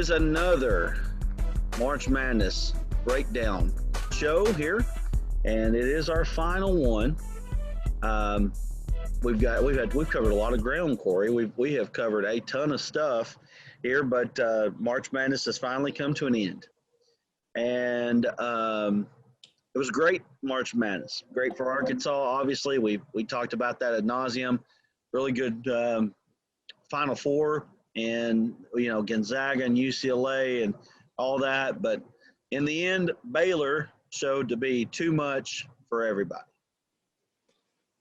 is another March Madness breakdown show here, and it is our final one. Um, we've covered a lot of ground, Corey. We have covered a ton of stuff here, but March Madness has finally come to an end, and it was great. March Madness, great for Arkansas. Obviously, we talked about that ad nauseum. Really good Final Four, and Gonzaga and UCLA and all that, but in the end, Baylor showed to be too much for everybody.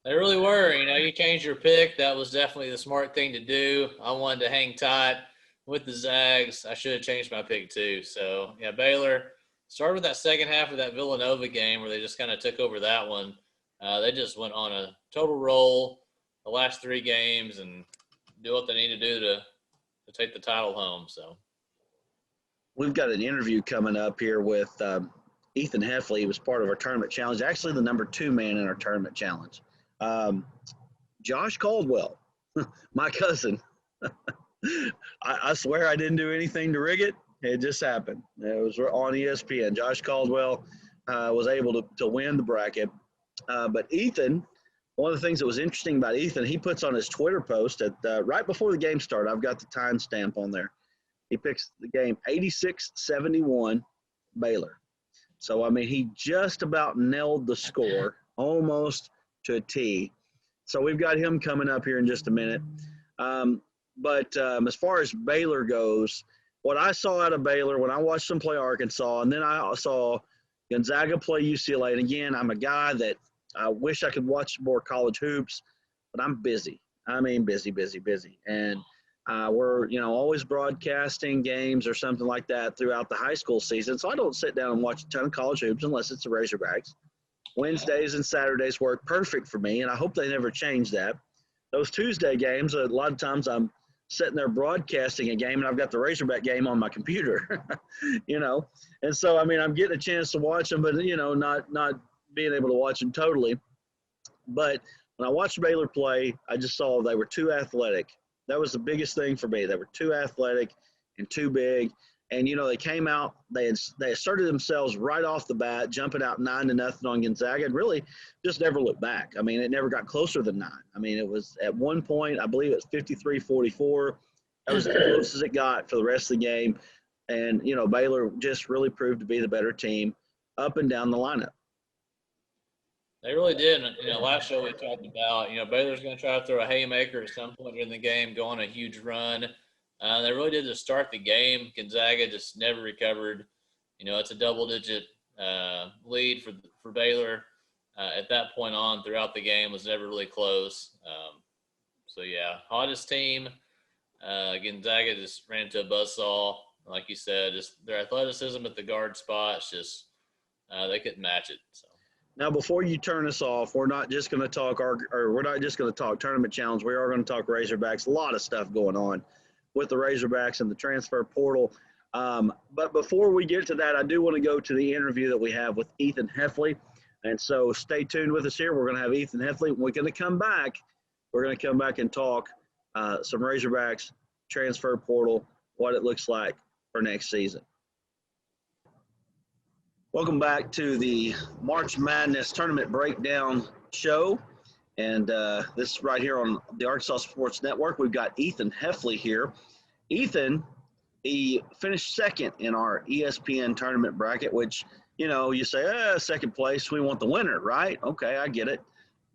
They really were. You changed your pick. That was definitely the smart thing to do. I wanted to hang tight with the Zags. I should have changed my pick too. So, yeah, Baylor started with that second half of that Villanova game where they just kind of took over that one. They just went on a total roll the last three games and do what they need to do to take the title home. So we've got an interview coming up here with Ethan Heffley. He was part of our tournament challenge, actually the number 2 man in our tournament challenge. Josh Caldwell, my cousin. I swear I didn't do anything to rig it. It just happened. It was on ESPN. Josh Caldwell was able to win the bracket. But Ethan, one of the things that was interesting about Ethan, he puts on his Twitter post at right before the game started. I've got the timestamp on there. He picks the game 86-71 Baylor. So, I mean, he just about nailed the score, almost to a T. So we've got him coming up here in just a minute. But as far as Baylor goes, what I saw out of Baylor when I watched them play Arkansas, and then I saw Gonzaga play UCLA. And, again, I'm a guy that I wish I could watch more college hoops, but I'm busy. I mean, busy. And we're, always broadcasting games or something like that throughout the high school season. So I don't sit down and watch a ton of college hoops unless it's the Razorbacks. Wednesdays and Saturdays work perfect for me, and I hope they never change that. Those Tuesday games, a lot of times I'm sitting there broadcasting a game, and I've got the Razorback game on my computer, And so, I mean, I'm getting a chance to watch them, but, not being able to watch them totally. But when I watched Baylor play, I just saw they were too athletic. That was the biggest thing for me. They were too athletic and too big. And, they came out, they asserted themselves right off the bat, jumping out 9-0 on Gonzaga, and really just never looked back. I mean, it never got closer than 9. I mean, it was at one point, I believe it was 53-44. That was as close as it got for the rest of the game. And, Baylor just really proved to be the better team up and down the lineup. They really did. Last show we talked about, Baylor's going to try to throw a haymaker at some point during the game, go on a huge run. They really did to start the game. Gonzaga just never recovered. It's a double-digit lead for Baylor. At that point on, throughout the game, was never really close. So, yeah, hottest team. Gonzaga just ran into a buzzsaw. Like you said, just their athleticism at the guard spots, just they couldn't match it. So. Now, before you turn us off, we're not just going to talk tournament challenge. We are going to talk Razorbacks. A lot of stuff going on with the Razorbacks and the transfer portal. But before we get to that, I do want to go to the interview that we have with Ethan Heffley. And so stay tuned with us here. We're going to have Ethan Heffley. We're going to come back. We're going to come back and talk some Razorbacks, transfer portal, what it looks like for next season. Welcome back to the March Madness Tournament Breakdown Show. And this is right here on the Arkansas Sports Network. We've got Ethan Heffley here. Ethan, he finished second in our ESPN tournament bracket, which, you say, second place, we want the winner, right? Okay, I get it.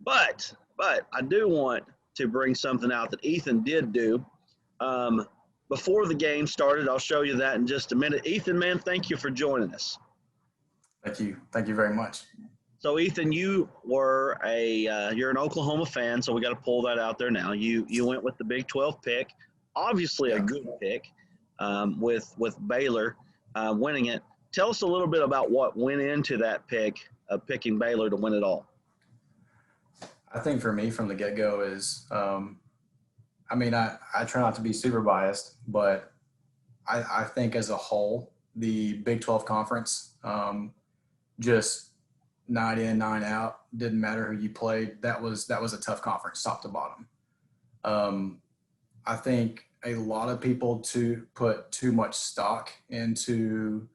But I do want to bring something out that Ethan did do. Before the game started, I'll show you that in just a minute. Ethan, man, thank you for joining us. Thank you. Thank you very much. So, Ethan, you were you're an Oklahoma fan, so we got to pull that out there now. You went with the Big 12 pick, obviously a good pick with Baylor winning it. Tell us a little bit about what went into that pick of picking Baylor to win it all. I think for me from the get-go is, I try not to be super biased, but I think as a whole, the Big 12 conference, just night in, night out, didn't matter who you played. That was a tough conference, top to bottom. I think a lot of people to put too much stock into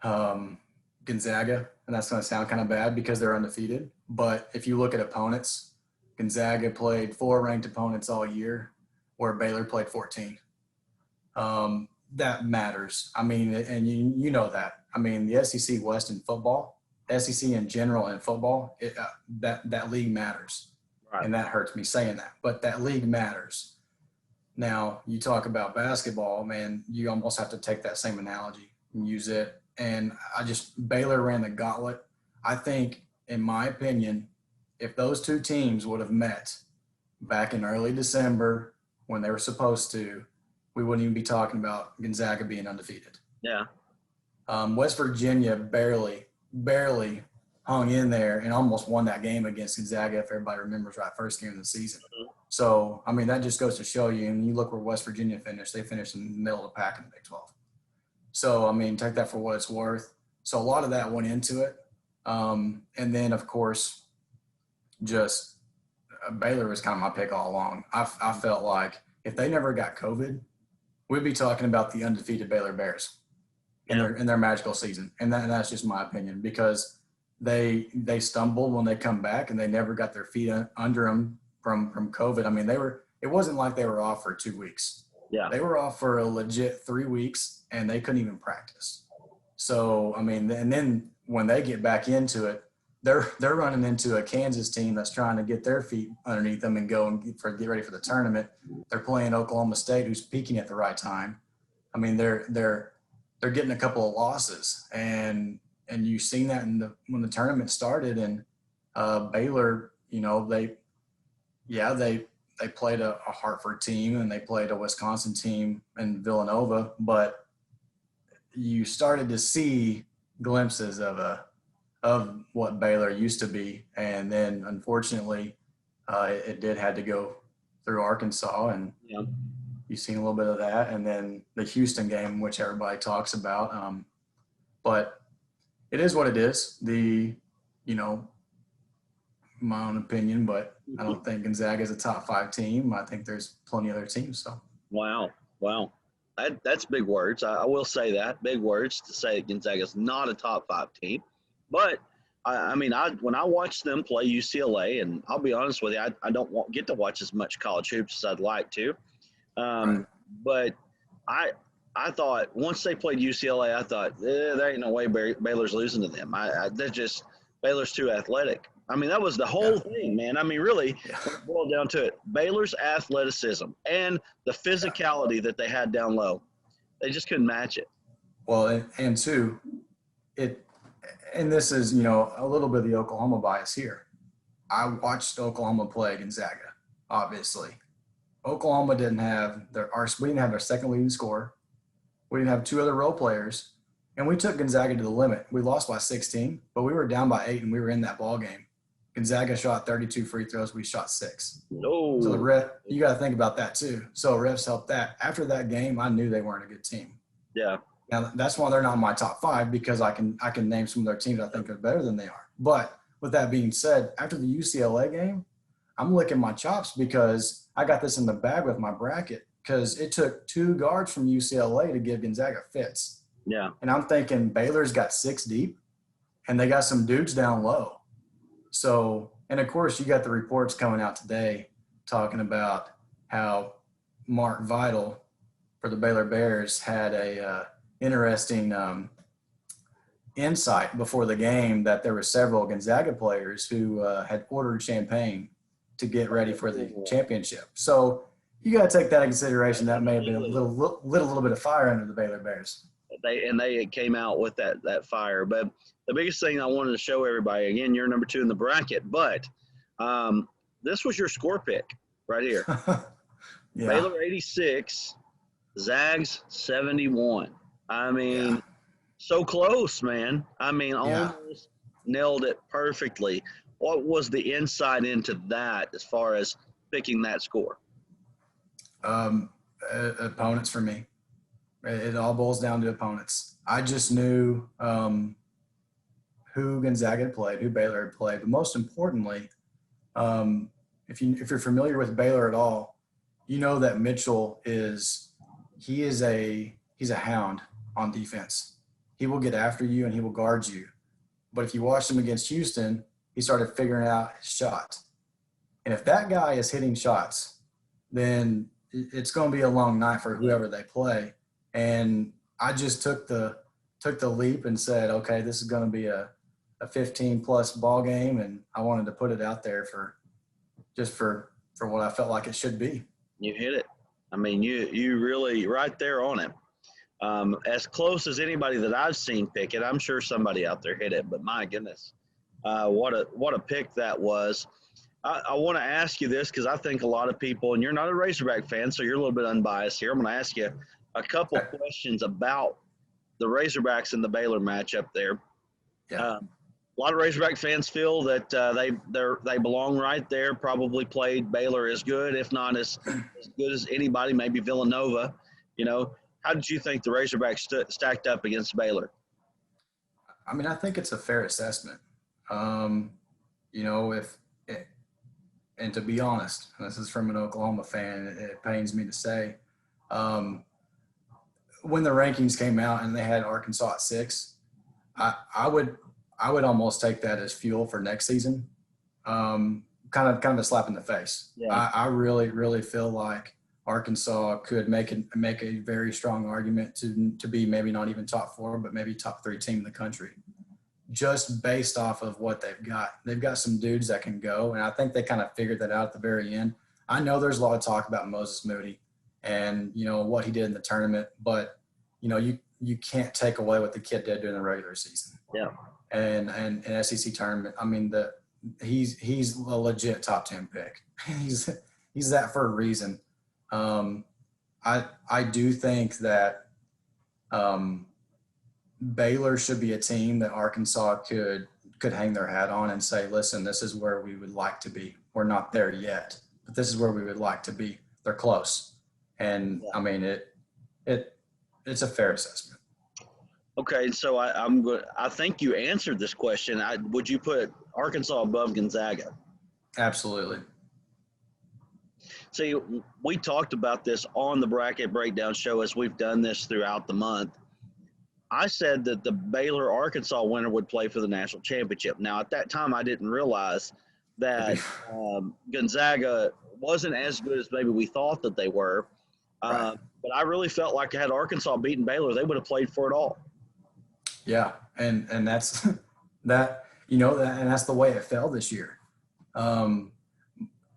Gonzaga, and that's going to sound kind of bad because they're undefeated. But if you look at opponents, Gonzaga played 4 ranked opponents all year, where Baylor played 14. That matters. I mean, and you know that. I mean, the SEC West in football, SEC in general in football, that league matters. Right. And that hurts me saying that. But that league matters. Now, you talk about basketball, man, you almost have to take that same analogy and use it. And Baylor ran the gauntlet. I think, in my opinion, if those two teams would have met back in early December when they were supposed to, we wouldn't even be talking about Gonzaga being undefeated. Yeah. West Virginia barely hung in there and almost won that game against Gonzaga, if everybody remembers right, first game of the season. Mm-hmm. So, I mean, that just goes to show you, and you look where West Virginia finished, they finished in the middle of the pack in the Big 12. So, I mean, take that for what it's worth. So a lot of that went into it. And then, of course, just Baylor was kind of my pick all along. I felt like if they never got COVID, we'd be talking about the undefeated Baylor Bears in their magical season. And that's just my opinion, because they stumbled when they come back and they never got their feet under them from COVID. I mean, it wasn't like they were off for 2 weeks. Yeah. They were off for a legit 3 weeks and they couldn't even practice. So, I mean, and then when they get back into it, they're running into a Kansas team that's trying to get their feet underneath them and go and get ready for the tournament. They're playing Oklahoma State, who's peaking at the right time. I mean, they're getting a couple of losses, and you've seen that when the tournament started. And Baylor, you know, they played a Hartford team and they played a Wisconsin team and Villanova, but you started to see glimpses of what Baylor used to be. And then unfortunately it did had to go through Arkansas, and you've seen a little bit of that. And then the Houston game, which everybody talks about. But it is what it is. My own opinion, but I don't think Gonzaga is a top 5 team. I think there's plenty of other teams. So. Wow. That's big words. I will say that, big words to say that Gonzaga is not a top 5 team. But, when I watch them play UCLA, and I'll be honest with you, I don't get to watch as much college hoops as I'd like to. Right. But I thought once they played UCLA, I thought, there ain't no way Baylor's losing to them. Baylor's too athletic. I mean, that was the whole thing, man. I mean, really, when it boiled down to it, Baylor's athleticism and the physicality that they had down low, they just couldn't match it. Well, and two, and this is, a little bit of the Oklahoma bias here. I watched Oklahoma play Gonzaga, obviously. Oklahoma didn't have we didn't have their second leading scorer. We didn't have 2 other role players, and we took Gonzaga to the limit. We lost by 16, but we were down by 8, and we were in that ball game. Gonzaga shot 32 free throws. We shot 6. No. So you got to think about that too. So refs helped that. After that game, I knew they weren't a good team. Yeah. Now that's why they're not in my top 5, because I can name some of their teams I think are better than they are. But with that being said, after the UCLA game, I'm licking my chops because I got this in the bag with my bracket, because it took 2 guards from UCLA to give Gonzaga fits. Yeah. And I'm thinking Baylor's got 6 deep, and they got some dudes down low. So, and of course, you got the reports coming out today talking about how Mark Vital for the Baylor Bears had a interesting insight before the game that there were several Gonzaga players who had ordered champagne to get ready for the championship. So you got to take that into consideration. That may have been a little bit of fire under the Baylor Bears. They came out with that fire. But the biggest thing I wanted to show everybody, again, you're number 2 in the bracket, but this was your score pick right here. Yeah. Baylor 86, Zags 71. I mean, so close, man. I mean, almost nailed it perfectly. What was the insight into that as far as picking that score? Opponents for me. It all boils down to opponents. I just knew who Gonzaga had played, who Baylor had played. But most importantly, if you're familiar with Baylor at all, you know that Mitchell he's a hound on defense. He will get after you and he will guard you. But if you watched him against Houston, he started figuring out his shot. And if that guy is hitting shots, then it's going to be a long night for whoever they play. And I just took the leap and said, okay, this is going to be a 15-plus ball game, and I wanted to put it out there for what I felt like it should be. You hit it. I mean, you really right there on it. As close as anybody that I've seen pick it. I'm sure somebody out there hit it, but my goodness, what a pick that was. I want to ask you this because I think a lot of people, and you're not a Razorback fan, so you're a little bit unbiased here. I'm going to ask you a couple questions about the Razorbacks and the Baylor matchup there. Yeah. A lot of Razorback fans feel that they belong right there. Probably played Baylor as good, if not as good as anybody. Maybe Villanova. You know, how did you think the Razorbacks stacked up against Baylor? I mean, I think it's a fair assessment. You know, and to be honest, this is from an Oklahoma fan. It pains me to say, when the rankings came out and they had Arkansas at 6, I would almost take that as fuel for next season. Kind of a slap in the face. Yeah. I really, really feel like Arkansas could make a very strong argument to be maybe not even top 4, but maybe top 3 team in the country, just based off of what they've got. They've got some dudes that can go, and I think they kind of figured that out at the very end. I know there's a lot of talk about Moses Moody and, you know, what he did in the tournament, but, you know, you can't take away what the kid did during the regular season. Yeah. And an SEC tournament. I mean, he's a legit top 10 pick. he's that for a reason. I do think that Baylor should be a team that Arkansas could hang their hat on and say, listen, this is where we would like to be. We're not there yet, but this is where we would like to be. They're close. And I mean, it's a fair assessment. Okay, so I think you answered this question. Would you put Arkansas above Gonzaga? Absolutely. See, we talked about this on the Bracket Breakdown show as we've done this throughout the month. I said that the Baylor-Arkansas winner would play for the national championship. Now, at that time, I didn't realize that Gonzaga wasn't as good as maybe we thought that they were. Right. But I really felt like had Arkansas beaten Baylor, they would have played for it all. Yeah, and that's that, you know, and that's the way it fell this year.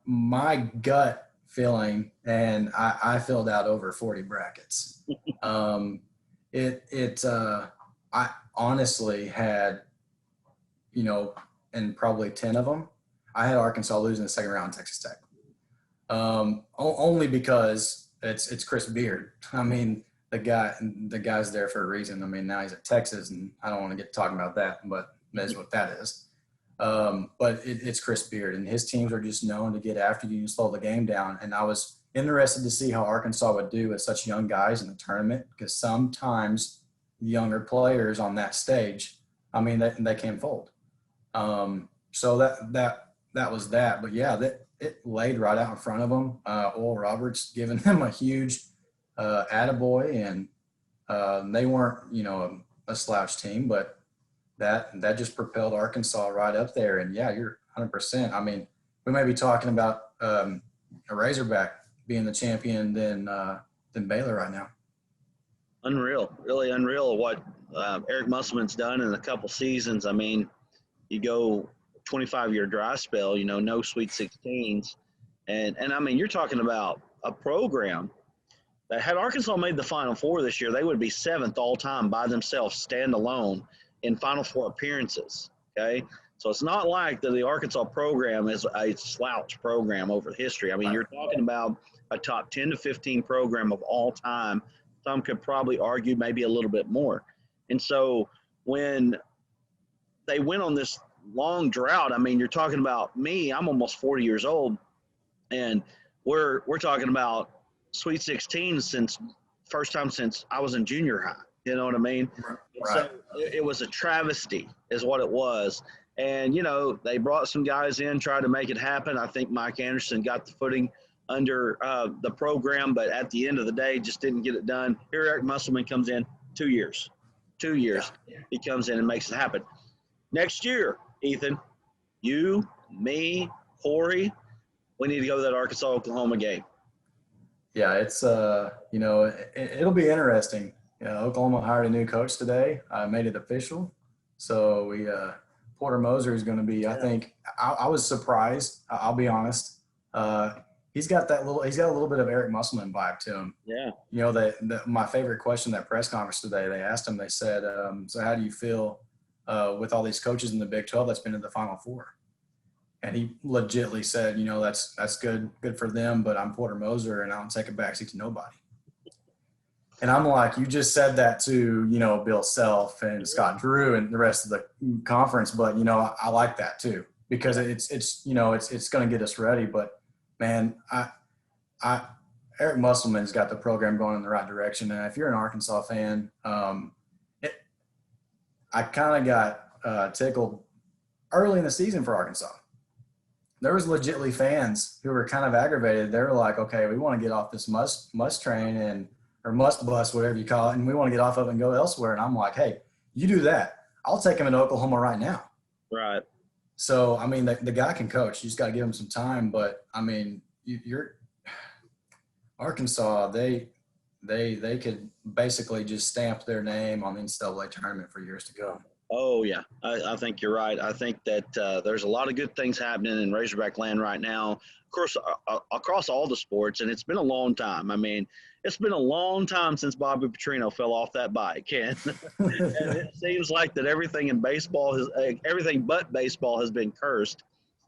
My gut feeling, and I filled out over 40 brackets. I honestly had, you know, and probably 10 of them, I had Arkansas losing the second round in Texas Tech. Only because it's Chris Beard. I mean, the guy's there for a reason. I mean, now he's at Texas, and I don't want to get talking about that, but that's what that is. But it's Chris Beard, and his teams are just known to get after you and slow the game down. And I was interested to see how Arkansas would do with such young guys in the tournament, because sometimes younger players on that stage, I mean, they can fold. So that was that. But yeah, it laid right out in front of them. Oral Roberts giving them a huge attaboy, and they weren't, you know, a slouch team, but that just propelled Arkansas right up there. And yeah, you're 100%. I mean, we may be talking about a Razorback being the champion than Baylor right now. Unreal, really unreal what Eric Musselman's done in a couple seasons. I mean, you go 25-year dry spell, you know, no Sweet 16s. And I mean, you're talking about a program that had Arkansas made the Final Four this year, they would be 7th all time by themselves, standalone in Final Four appearances. Okay. So it's not like the Arkansas program is a slouch program over history. I mean, you're talking about a top 10 to 15 program of all time. Some could probably argue maybe a little bit more. And so when they went on this long drought, I mean, you're talking about me, I'm almost 40 years old, and we're talking about Sweet 16 first time since I was in junior high. You know what I mean? Right. So it was a travesty is what it was. And, you know, they brought some guys in, tried to make it happen. I think Mike Anderson got the footing under the program, but at the end of the day, just didn't get it done. Here, Eric Musselman comes in 2 years. 2 years. Yeah. He comes in and makes it happen. Next year, Ethan, you, me, Corey, we need to go to that Arkansas-Oklahoma game. Yeah, it's it'll be interesting. Oklahoma hired a new coach today. Made it official. So we Porter Moser is going to be. I think I was surprised. I'll be honest. He's got a little bit of Eric Musselman vibe to him. Yeah. My favorite question at that press conference today, they asked him. They said, "So how do you feel with all these coaches in the Big 12 that's been in the Final Four?" And he legitimately said, that's good for them, but I'm Porter Moser and I don't take a backseat to nobody. And I'm like, you just said that to, Bill Self and Scott Drew and the rest of the conference, but I like that too, because it's going to get us ready. But man, Eric Musselman's got the program going in the right direction. And if you're an Arkansas fan, I kind of got tickled early in the season for Arkansas. There was legitimately fans who were kind of aggravated. They were like, okay, we want to get off this must train or must bus, whatever you call it, and we want to get off of it and go elsewhere. And I'm like, hey, you do that. I'll take him into Oklahoma right now. Right. So, I mean, the guy can coach. You just got to give him some time. But, I mean, you're Arkansas, they could basically just stamp their name on the NCAA tournament for years to go. Oh, yeah. I think you're right. I think that there's a lot of good things happening in Razorback land right now, of course, across all the sports, and it's been a long time. I mean, it's been a long time since Bobby Petrino fell off that bike. And it seems like that everything in baseball everything but baseball has been cursed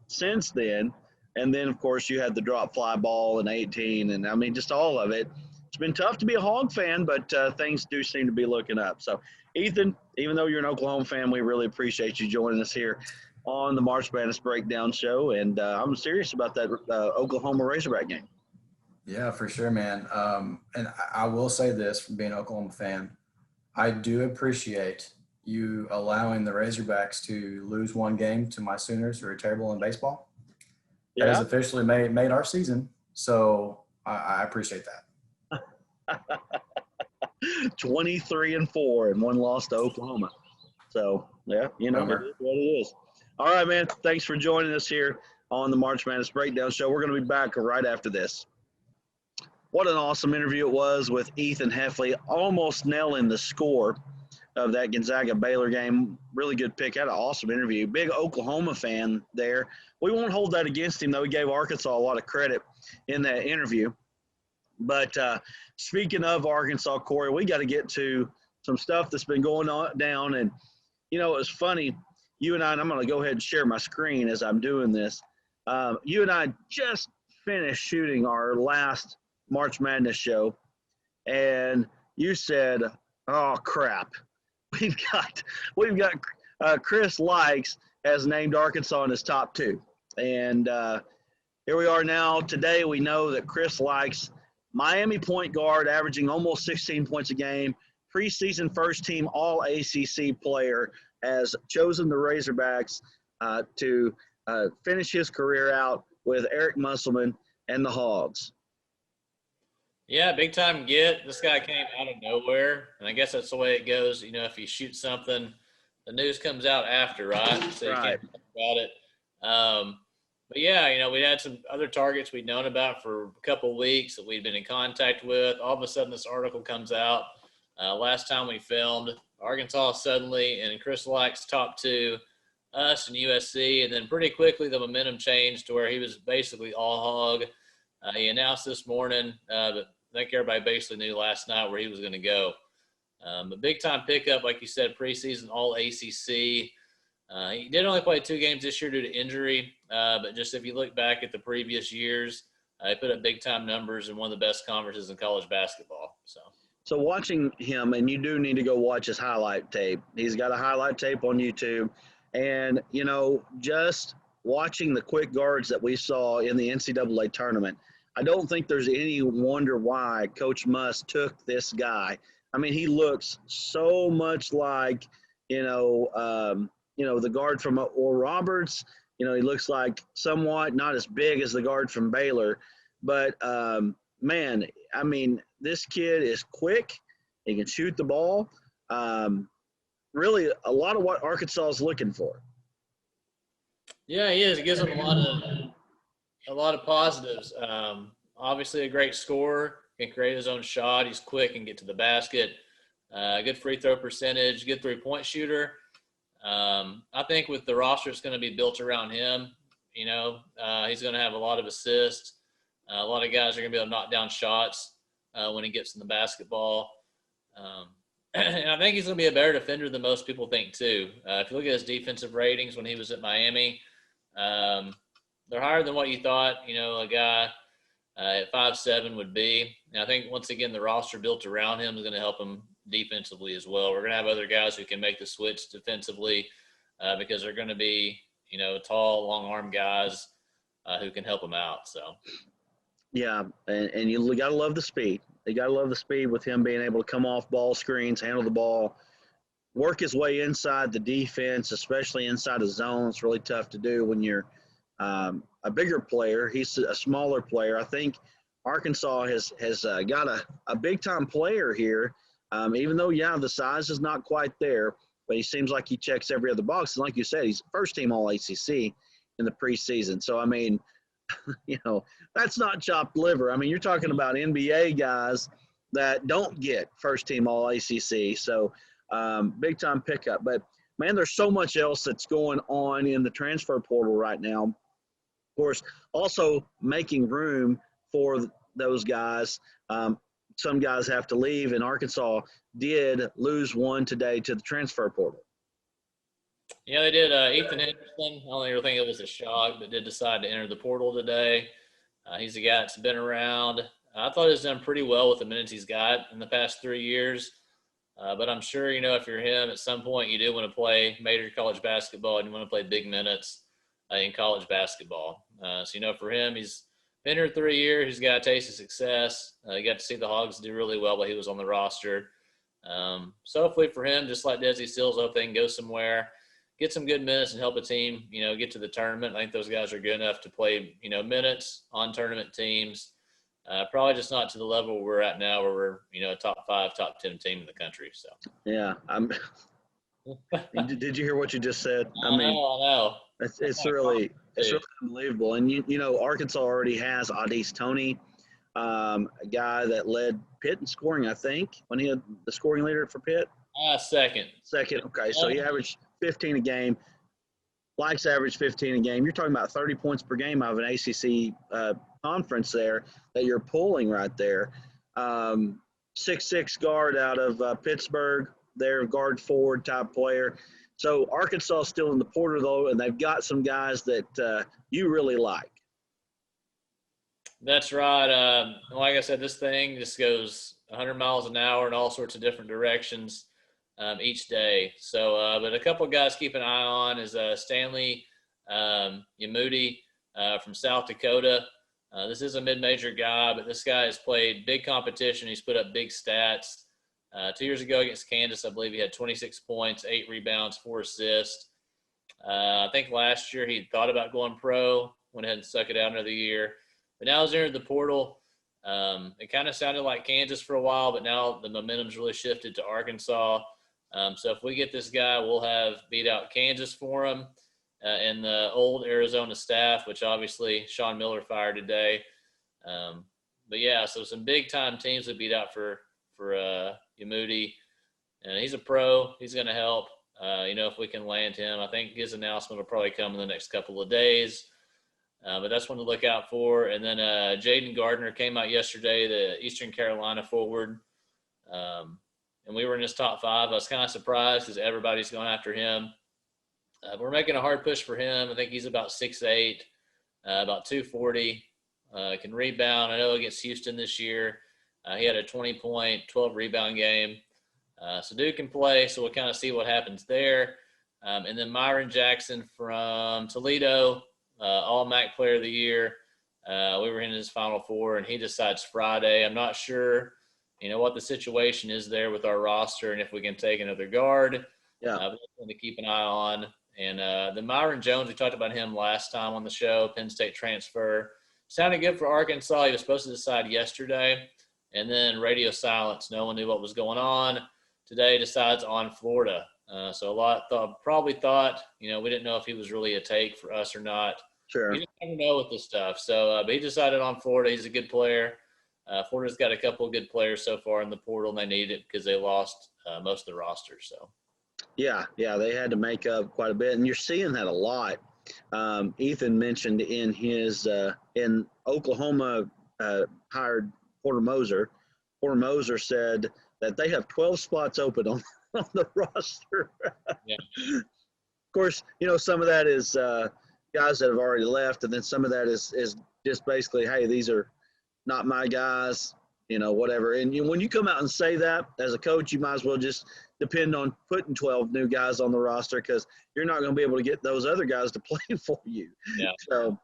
since then. And then, of course, you had the drop fly ball in 18, and I mean, just all of it. It's been tough to be a Hog fan, but things do seem to be looking up. So, Ethan, even though you're an Oklahoma fan, we really appreciate you joining us here on the March Madness Breakdown Show. And I'm serious about that Oklahoma Razorback game. Yeah, for sure, man. And I will say this from being an Oklahoma fan, I do appreciate you allowing the Razorbacks to lose one game to my Sooners, who are terrible in baseball. Yeah. That has officially made our season. So I appreciate that. 23-4 and one loss to Oklahoma. So, yeah, it is what it is. All right, man. Thanks for joining us here on the March Madness Breakdown Show. We're going to be back right after this. What an awesome interview it was with Ethan Heffley, almost nailing the score of that Gonzaga-Baylor game. Really good pick. Had an awesome interview. Big Oklahoma fan there. We won't hold that against him, though. He gave Arkansas a lot of credit in that interview. But speaking of Arkansas, Corey, we got to get to some stuff that's been going on down. And, it's funny. You and I'm going to go ahead and share my screen as I'm doing this. You and I just finished shooting our last March Madness show. And you said, oh, crap. We've got Chris Likes has named Arkansas in his top 2. And here we are now. Today we know that Chris Likes – Miami point guard, averaging almost 16 points a game, preseason first-team All-ACC player, has chosen the Razorbacks to finish his career out with Eric Musselman and the Hogs. Yeah, big-time get. This guy came out of nowhere, and I guess that's the way it goes. If you shoot something, the news comes out after, right? So you can't talk about it. But, yeah, we had some other targets we'd known about for a couple of weeks that we'd been in contact with. All of a sudden, this article comes out. Last time we filmed, Arkansas suddenly and Chris Likes top 2, us and USC. And then pretty quickly the momentum changed to where he was basically all Hog. He announced this morning, but I think everybody basically knew last night where he was going to go. But big-time pickup, like you said, preseason All-ACC. He did only play 2 games this year due to injury, but just if you look back at the previous years, he put up big-time numbers in one of the best conferences in college basketball. So watching him, and you do need to go watch his highlight tape. He's got a highlight tape on YouTube. And, just watching the quick guards that we saw in the NCAA tournament, I don't think there's any wonder why Coach Muss took this guy. I mean, he looks so much like, the guard from Oral Roberts. He looks like somewhat not as big as the guard from Baylor. But man, I mean, this kid is quick. He can shoot the ball. Really, a lot of what Arkansas is looking for. Yeah, he is. It gives him a lot of positives. Obviously, a great scorer, can create his own shot. He's quick and get to the basket. Good free throw percentage, good 3-point shooter. I think with the roster, it's going to be built around him. He's going to have a lot of assists. A lot of guys are going to be able to knock down shots when he gets in the basketball. And I think he's going to be a better defender than most people think, too. If you look at his defensive ratings when he was at Miami, they're higher than what you thought, a guy at 5'7" would be. And I think, once again, the roster built around him is going to help him defensively as well. We're going to have other guys who can make the switch defensively because they're going to be, tall, long-arm guys who can help him out. So, yeah, and you got to love the speed. You got to love the speed with him being able to come off ball screens, handle the ball, work his way inside the defense, especially inside the zone. It's really tough to do when you're a bigger player. He's a smaller player. I think Arkansas has got a big-time player here, even though, the size is not quite there, but he seems like he checks every other box. And like you said, he's first-team All-ACC in the preseason. So, I mean, that's not chopped liver. I mean, you're talking about NBA guys that don't get first-team All-ACC. So, big-time pickup. But, man, there's so much else that's going on in the transfer portal right now. Of course, also making room for those guys. Some guys have to leave, and Arkansas did lose one today to the transfer portal. Yeah, they did. Ethan Henderson, I don't even think it was a shock, but did decide to enter the portal today. He's a guy that's been around. I thought he's done pretty well with the minutes he's got in the past 3 years. But I'm sure, if you're him, at some point you do want to play major college basketball and you want to play big minutes in college basketball. So, for him, he's been here 3 years. He's got a taste of success. He got to see the Hogs do really well while he was on the roster. So hopefully for him, just like Desi Sills, I hope they can go somewhere, get some good minutes and help a team, get to the tournament. I think those guys are good enough to play, minutes on tournament teams. Probably just not to the level we're at now where we're, a top 5, top 10 team in the country. So, yeah. Did you hear what you just said? I know. It's really unbelievable. And, Arkansas already has Adis Toney, a guy that led Pitt in scoring, I think, when he had the scoring leader for Pitt. Second. Okay. So he averaged 15 a game. Likes average 15 a game. You're talking about 30 points per game out of an ACC conference there that you're pulling right there. 6'6" guard out of Pittsburgh, their guard forward type player. So Arkansas is still in the portal, though, and they've got some guys that you really like. That's right. Like I said, this thing just goes 100 miles an hour in all sorts of different directions each day. So, but a couple of guys keep an eye on is Stanley Yamudi from South Dakota. This is a mid-major guy, but this guy has played big competition. He's put up big stats. 2 years ago against Kansas, I believe he had 26 points, 8 rebounds, 4 assists. I think last year he thought about going pro, went ahead and stuck it out another year. But now he's entered the portal. It kind of sounded like Kansas for a while, but now the momentum's really shifted to Arkansas. So if we get this guy, we'll have beat out Kansas for him and the old Arizona staff, which obviously Sean Miller fired today. But yeah, so some big time teams that beat out for Yamudi, and he's a pro. He's going to help. If we can land him, I think his announcement will probably come in the next couple of days. But that's one to look out for. And then Jaden Gardner came out yesterday, the Eastern Carolina forward. And we were in his top 5. I was kind of surprised because everybody's going after him. We're making a hard push for him. I think he's about 6'8", about 240, can rebound. I know against Houston this year, he had a 20-point, 12-rebound game. So Duke can play, so we'll kind of see what happens there. And then Myron Jackson from Toledo, All-MAC Player of the Year. We were in his Final Four, and he decides Friday. I'm not sure, what the situation is there with our roster and if we can take another guard. Yeah. But something to keep an eye on. And then Myron Jones, we talked about him last time on the show, Penn State transfer. sounded good for Arkansas. He was supposed to decide yesterday, and then radio silence. No one knew what was going on. Today decides on Florida. So a lot probably thought, we didn't know if he was really a take for us or not. Sure. You just never know with this stuff. So, but he decided on Florida. He's a good player. Florida's got a couple of good players so far in the portal, and they needed it because they lost most of the roster. So. Yeah, they had to make up quite a bit, and you're seeing that a lot. Ethan mentioned in his in Oklahoma hired Porter Moser. Porter Moser said that they have 12 spots open on the roster. Yeah. Of course, some of that is guys that have already left, and then some of that is just basically, hey, these are not my guys, whatever. And when you come out and say that as a coach, you might as well just depend on putting 12 new guys on the roster because you're not going to be able to get those other guys to play for you. Yeah. So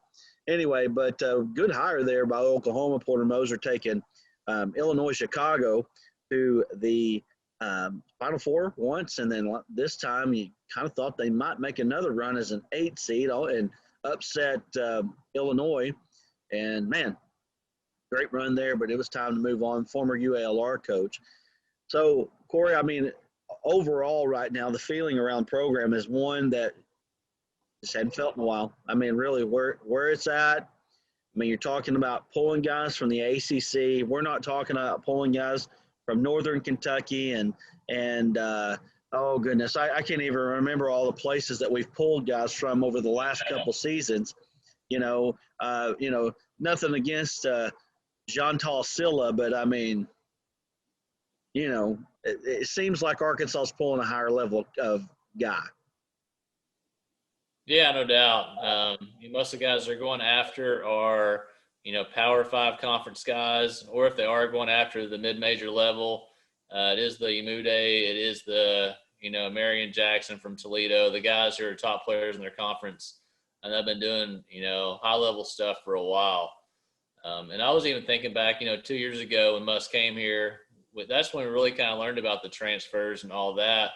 anyway, but good hire there by Oklahoma. Porter Moser taking Illinois Chicago to the Final Four once, and then this time you kind of thought they might make another run as an 8 seed and upset Illinois. And, man, great run there, but it was time to move on. Former UALR coach. So, Corey, I mean, overall right now, the feeling around the program is one that just hadn't felt in a while. I mean, really, where it's at. I mean, you're talking about pulling guys from the ACC. We're not talking about pulling guys from Northern Kentucky and oh, goodness, I can't even remember all the places that we've pulled guys from over the last couple seasons. Nothing against Jean-Tal Silla, but, I mean, it seems like Arkansas is pulling a higher level of guy. Yeah, no doubt. Most of the guys they're going after are, Power 5 conference guys, or if they are going after the mid-major level, it is the Umude, it is the, Marion Jackson from Toledo, the guys who are top players in their conference, and they've been doing, high-level stuff for a while. And I was even thinking back, 2 years ago when Muss came here, that's when we really kind of learned about the transfers and all that.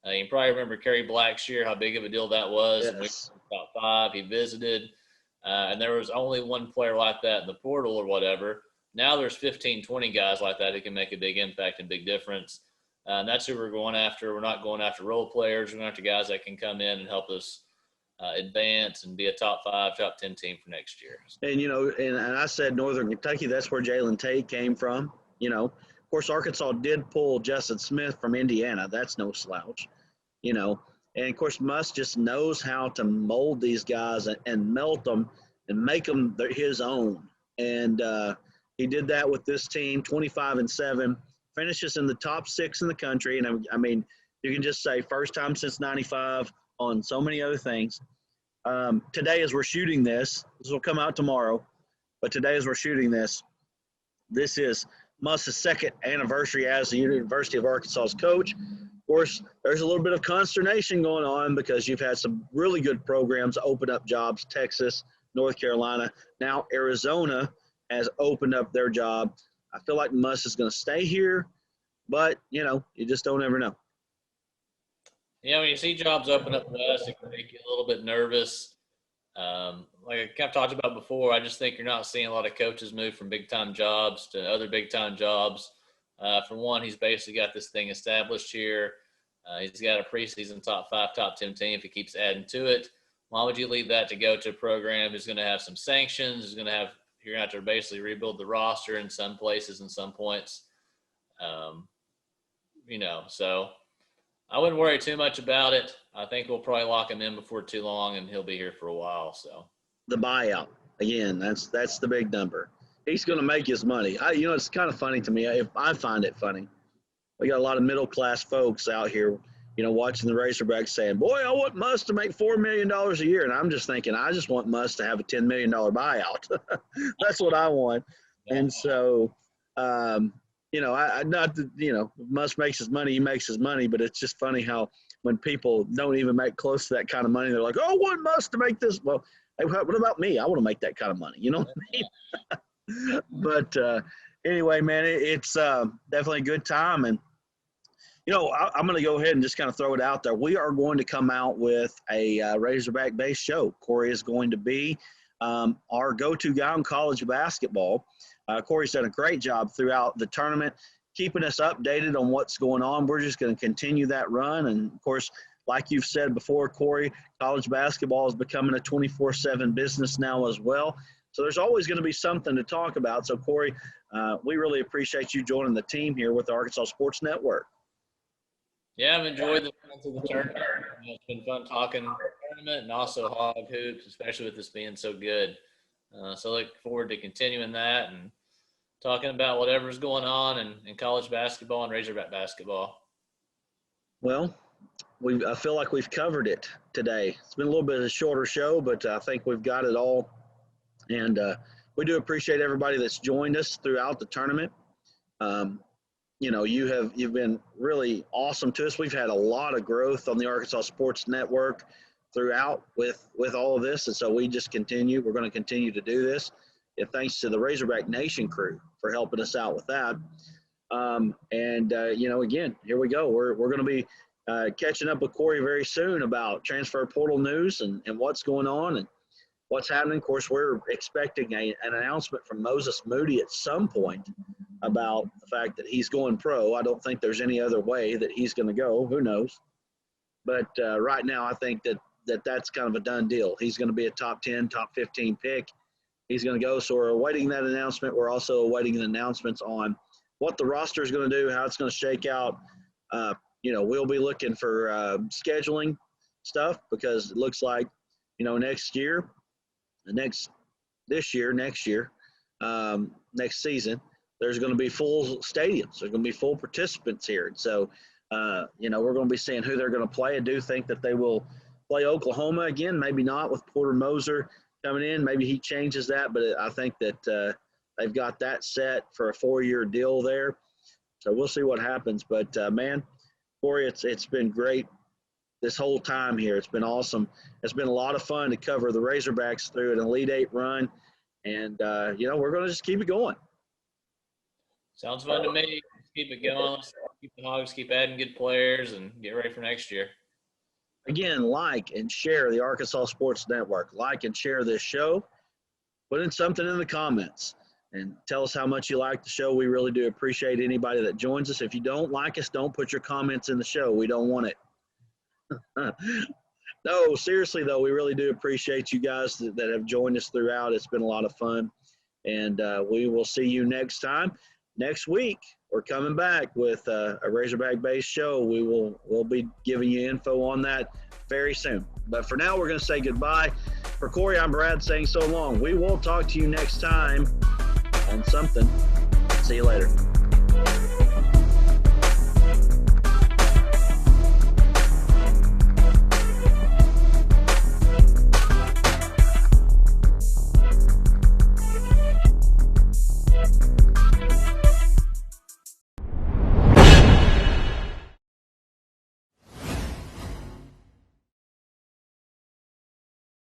You probably remember Kerry Blackshear, how big of a deal that was. Yes. And we were top 5. He visited, and there was only one player like that in the portal or whatever. Now there's 15, 20 guys like that who can make a big impact and big difference. And that's who we're going after. We're not going after role players. We're going after guys that can come in and help us advance and be a top 5, top 10 team for next year. And, and I said Northern Kentucky, that's where Jalen Tate came from. Of course, Arkansas did pull Justin Smith from Indiana. That's no slouch, And, of course, Muss just knows how to mold these guys and melt them and make them his own. And he did that with this team, 25-7, finishes in the top 6 in the country. And, I mean, you can just say first time since 95 on so many other things. Today, as we're shooting this will come out tomorrow, but today as we're shooting this is Muss's second anniversary as the University of Arkansas's coach. Of course, there's a little bit of consternation going on because you've had some really good programs open up jobs, Texas, North Carolina. Now Arizona has opened up their job. I feel like Muss is going to stay here, but, you just don't ever know. Yeah, when you see jobs open up west, it can make you a little bit nervous. Like I kind of talked about before, I just think you're not seeing a lot of coaches move from big-time jobs to other big-time jobs. For one, he's basically got this thing established here. He's got a preseason top 5, top 10 team if he keeps adding to it. Why would you leave that to go to a program who's going to have some sanctions, you're going to have to basically rebuild the roster in some places and some points. So I wouldn't worry too much about it. I think we'll probably lock him in before too long, and he'll be here for a while. So the buyout again, that's the big number. He's going to make his money. It's kind of funny to me. I find it funny. We got a lot of middle class folks out here, watching the Razorbacks saying, "Boy, I want Muss to make $4 million a year," and I'm just thinking, I just want Muss to have a $10 million buyout. That's what I want. And so, Muss makes his money, he makes his money, but it's just funny how when people don't even make close to that kind of money, they're like, "Oh, I want Muss to make this." Well, hey, what about me? I want to make that kind of money. You know what I mean? But anyway, man, it's definitely a good time. And, I'm going to go ahead and just kind of throw it out there. We are going to come out with a Razorback-based show. Corey is going to be our go-to guy in college basketball. Corey's done a great job throughout the tournament, keeping us updated on what's going on. We're just going to continue that run. And, of course, like you've said before, Corey, college basketball is becoming a 24/7 business now as well. So there's always going to be something to talk about. So, Corey, we really appreciate you joining the team here with the Arkansas Sports Network. Yeah, I've enjoyed the fun of the tournament. It's been fun talking tournament and also hog hoops, especially with this being so good. So look forward to continuing that and talking about whatever's going on in college basketball and Razorback basketball. Well, I feel like we've covered it today. It's been a little bit of a shorter show, but I think we've got it all. And we do appreciate everybody that's joined us throughout the tournament. You've been really awesome to us. We've had a lot of growth on the Arkansas Sports Network throughout with all of this, and so we just continue. We're going to continue to do this. And thanks to the Razorback Nation crew for helping us out with that. Again, here we go. We're going to be catching up with Corey very soon about transfer portal news and what's going on and what's happening. Of course, we're expecting an announcement from Moses Moody at some point about the fact that he's going pro. I don't think there's any other way that he's going to go. Who knows? But right now, I think that's kind of a done deal. He's going to be a top 10, top 15 pick. He's going to go. So we're awaiting that announcement. We're also awaiting the announcements on what the roster is going to do, how it's going to shake out. We'll be looking for scheduling stuff because it looks like, next season, there's going to be full stadiums. There's going to be full participants here. And so, we're going to be seeing who they're going to play. I do think that they will play Oklahoma again, maybe not with Porter Moser coming in. Maybe he changes that, but I think that they've got that set for a 4-year deal there. So we'll see what happens. But, man, Corey, it's been great this whole time here. It's been awesome. It's been a lot of fun to cover the Razorbacks through an Elite Eight run. And, we're going to just keep it going. Sounds fun to me. Let's keep it going. Let's keep the Hogs, keep adding good players, and get ready for next year. Again, like and share the Arkansas Sports Network. Like and share this show. Put in something in the comments and tell us how much you like the show. We really do appreciate anybody that joins us. If you don't like us, don't put your comments in the show. We don't want it. No, seriously, though, we really do appreciate you guys that have joined us throughout. It's been a lot of fun. And we will see you next time. Next week, we're coming back with a Razorback-based show. We'll be giving you info on that very soon. But for now, we're going to say goodbye. For Corey, I'm Brad saying so long. We will talk to you next time on something. See you later.